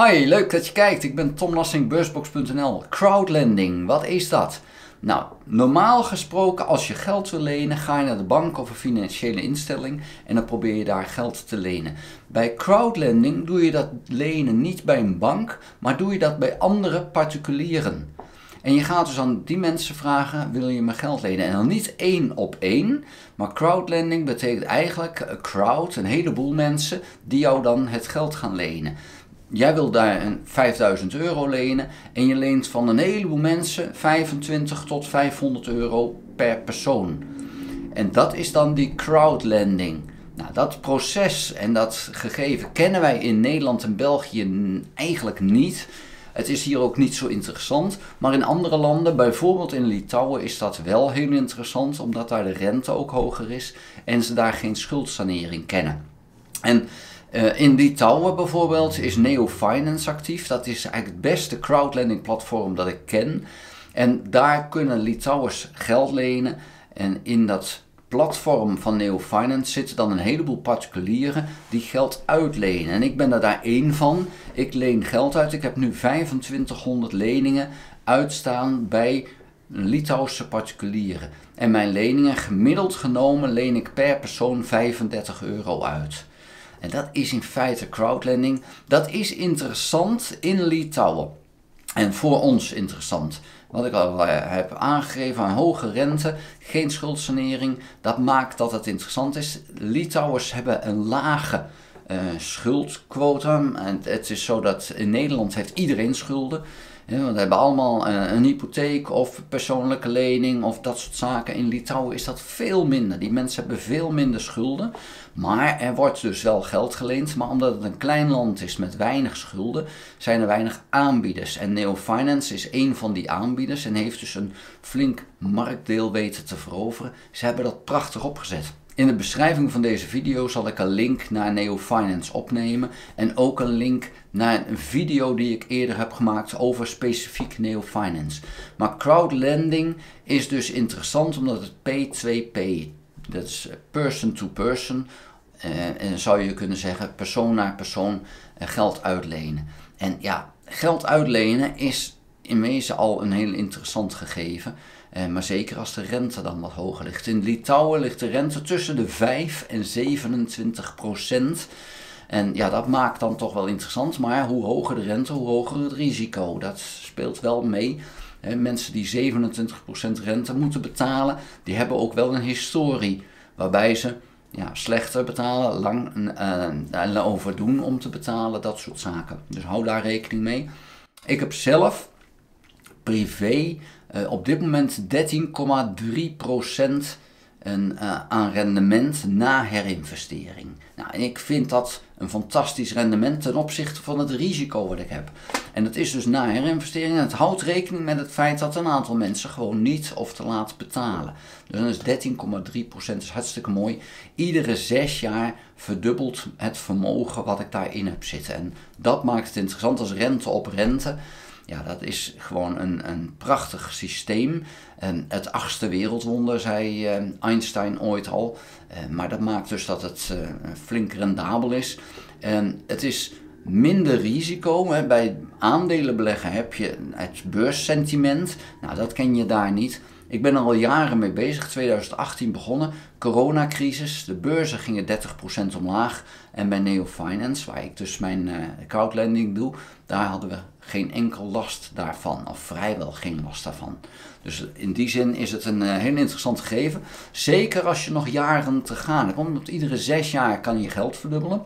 Hi, leuk dat je kijkt. Ik ben Tom Lassing, beursbox.nl. Crowdlending, wat is dat? Nou, normaal gesproken als je geld wil lenen, ga je naar de bank of een financiële instelling en dan probeer je daar geld te lenen. Bij crowdlending doe je dat lenen niet bij een bank, maar doe je dat bij andere particulieren. En je gaat dus aan die mensen vragen, wil je me geld lenen? En dan niet één op één, maar crowdlending betekent eigenlijk een crowd, een heleboel mensen die jou dan het geld gaan lenen. Jij wil daar €5000 lenen en je leent van een heleboel mensen 25 tot 500 euro per persoon. En dat is dan die crowdlending. Nou, dat proces en dat gegeven kennen wij in Nederland en België eigenlijk niet. Het is hier ook niet zo interessant, maar in andere landen, bijvoorbeeld in Litouwen, is dat wel heel interessant, omdat daar de rente ook hoger is en ze daar geen schuldsanering kennen. En in Litouwen bijvoorbeeld is Neo Finance actief. Dat is eigenlijk het beste crowdlending platform dat ik ken. En daar kunnen Litouwers geld lenen. En in dat platform van Neo Finance zitten dan een heleboel particulieren die geld uitlenen. En ik ben er daar één van. Ik leen geld uit. Ik heb nu 2500 leningen uitstaan bij Litouwse particulieren. En mijn leningen, gemiddeld genomen, leen ik per persoon €35 uit. En dat is in feite crowdlending. Dat is interessant in Litouwen. En voor ons interessant. Wat ik al heb aangegeven, een hoge rente, geen schuldsanering. Dat maakt dat het interessant is. Litouwers hebben een lage schuldquota. En het is zo dat in Nederland heeft iedereen schulden. Want we hebben allemaal een hypotheek of persoonlijke lening of dat soort zaken. In Litouwen is dat veel minder. Die mensen hebben veel minder schulden. Maar er wordt dus wel geld geleend. Maar omdat het een klein land is met weinig schulden, zijn er weinig aanbieders. En Neo Finance is één van die aanbieders en heeft dus een flink marktdeel weten te veroveren. Ze hebben dat prachtig opgezet. In de beschrijving van deze video zal ik een link naar Neo Finance opnemen en ook een link naar een video die ik eerder heb gemaakt over specifiek Neo Finance. Maar crowdlending is dus interessant omdat het P2P, dat is person to person, en zou je kunnen zeggen persoon naar persoon geld uitlenen. En ja, geld uitlenen is in wezen al een heel interessant gegeven. Maar zeker als de rente dan wat hoger ligt. In Litouwen ligt de rente tussen de 5 en 27%. En ja, dat maakt dan toch wel interessant. Maar hoe hoger de rente, hoe hoger het risico. Dat speelt wel mee. Mensen die 27% rente moeten betalen, die hebben ook wel een historie. Waarbij ze slechter betalen, lang overdoen om te betalen, dat soort zaken. Dus hou daar rekening mee. Ik heb zelf privé op dit moment 13,3% aan rendement na herinvestering. Nou, en ik vind dat een fantastisch rendement ten opzichte van het risico wat ik heb. En dat is dus na herinvestering. En het houdt rekening met het feit dat een aantal mensen gewoon niet of te laat betalen. Dus dan is 13,3% is hartstikke mooi. Iedere 6 jaar verdubbelt het vermogen wat ik daarin heb zitten. En dat maakt het interessant als rente op rente. Ja, dat is gewoon een prachtig systeem. Het 8e wereldwonder, zei Einstein ooit al. Maar dat maakt dus dat het flink rendabel is. Het is minder risico. Bij aandelen beleggen heb je het beurssentiment. Nou, dat ken je daar niet. Ik ben er al jaren mee bezig, 2018 begonnen, coronacrisis, de beurzen gingen 30% omlaag en bij Neo Finance, waar ik dus mijn crowdlending doe, daar hadden we geen enkel last daarvan, of vrijwel geen last daarvan. Dus in die zin is het een heel interessant gegeven, zeker als je nog jaren te gaan hebt, want iedere 6 jaar kan je geld verdubbelen.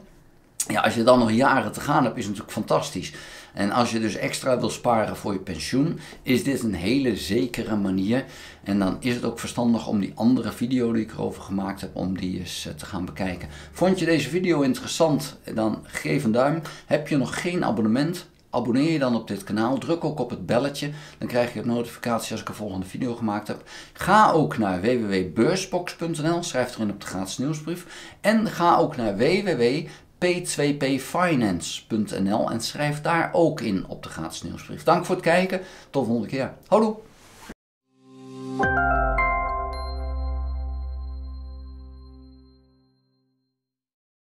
Ja, als je dan nog jaren te gaan hebt, is het natuurlijk fantastisch. En als je dus extra wil sparen voor je pensioen, is dit een hele zekere manier. En dan is het ook verstandig om die andere video die ik erover gemaakt heb, om die eens te gaan bekijken. Vond je deze video interessant? Dan geef een duim. Heb je nog geen abonnement? Abonneer je dan op dit kanaal. Druk ook op het belletje. Dan krijg je een notificatie als ik een volgende video gemaakt heb. Ga ook naar www.beursbox.nl. Schrijf erin op de gratis nieuwsbrief. En ga ook naar www.p2pfinance.nl en schrijf daar ook in op de gratis nieuwsbrief. Dank voor het kijken. Tot de volgende keer. Houdoe!